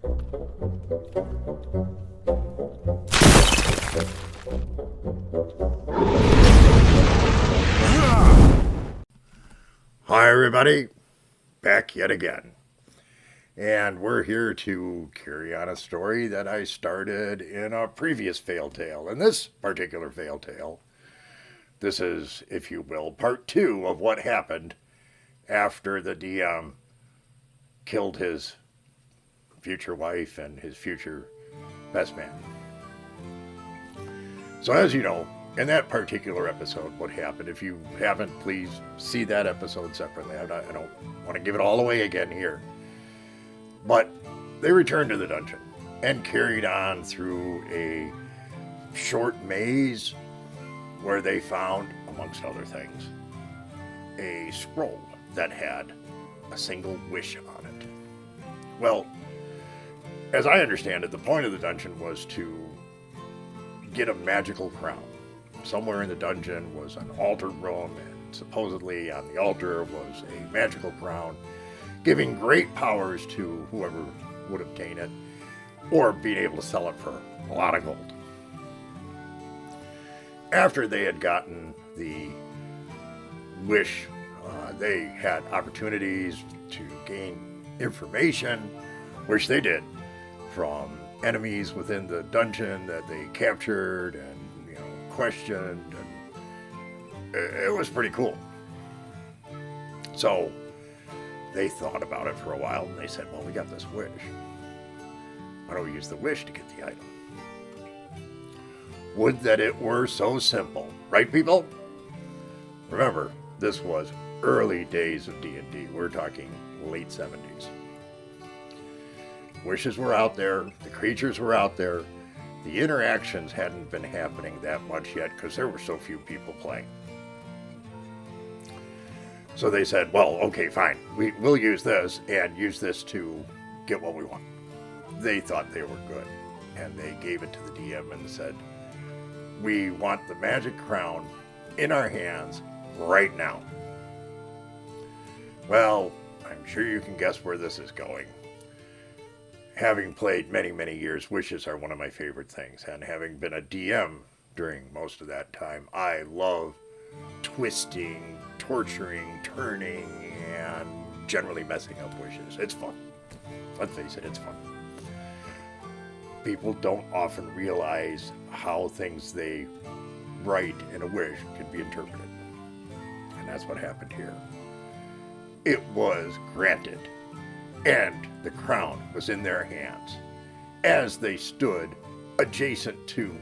Hi everybody, back yet again. And we're here to carry on a story that I started in a previous Fail Tale. In this particular Fail Tale, this is, if you will, part 2 of what happened after the DM killed his future wife and his future best man. So as you know, in that particular episode, what happened, if you haven't, please see that episode separately. I don't want to give it all away again here. But they returned to the dungeon and carried on through a short maze where they found, amongst other things, a scroll that had a single wish on it. Well, as I understand it, the point of the dungeon was to get a magical crown. Somewhere in the dungeon was an altar room, and supposedly on the altar was a magical crown, giving great powers to whoever would obtain it, or being able to sell it for a lot of gold. After they had gotten the wish, they had opportunities to gain information, which they did, from enemies within the dungeon that they captured and questioned, and it was pretty cool. So they thought about it for a while, and they said, well, we got this wish. Why don't we use the wish to get the item? Would that it were so simple, right, people? Remember, this was early days of D&D. We're talking late 70s. Wishes were out there, the creatures were out there. The interactions hadn't been happening that much yet because there were so few people playing. So they said, well, okay, fine. We'll use this and use this to get what we want. They thought they were good, and they gave it to the DM and said, we want the magic crown in our hands right now. Well, I'm sure you can guess where this is going. Having played many, many years, wishes are one of my favorite things. And having been a DM during most of that time, I love twisting, torturing, turning, and generally messing up wishes. It's fun. Let's face it, it's fun. People don't often realize how things they write in a wish can be interpreted. And that's what happened here. It was granted. And the crown was in their hands as they stood adjacent to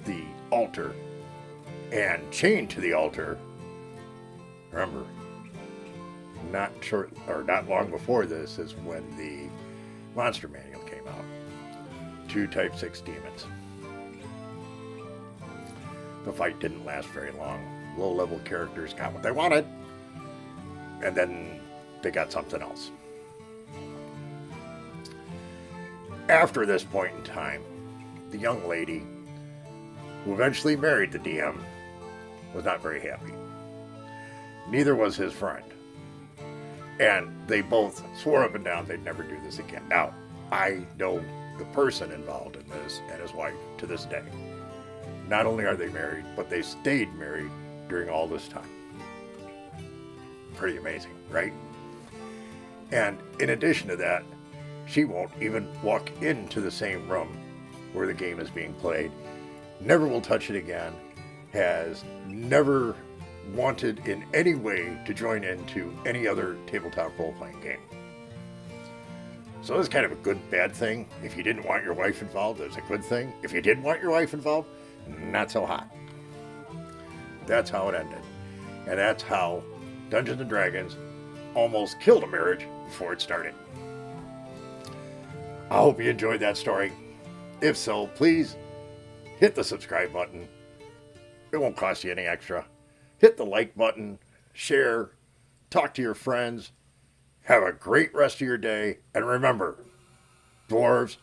the altar and chained to the altar. Remember, not long before this is when the monster manual came out. 2 Type 6 demons. The fight didn't last very long. Low-level characters got what they wanted, and then they got something else. After this point in time, the young lady who eventually married the DM was not very happy. Neither was his friend. And they both swore up and down they'd never do this again. Now, I know the person involved in this and his wife to this day. Not only are they married, but they stayed married during all this time. Pretty amazing, right? And in addition to that, she won't even walk into the same room where the game is being played. Never will touch it again. Has never wanted in any way to join into any other tabletop role-playing game. So it's kind of a good, bad thing. If you didn't want your wife involved, it's a good thing. If you did want your wife involved, not so hot. That's how it ended. And that's how Dungeons & Dragons almost killed a marriage before it started. I hope you enjoyed that story. If so, please hit the subscribe button. It won't cost you any extra. Hit the like button, share, talk to your friends. Have a great rest of your day. And remember, dwarves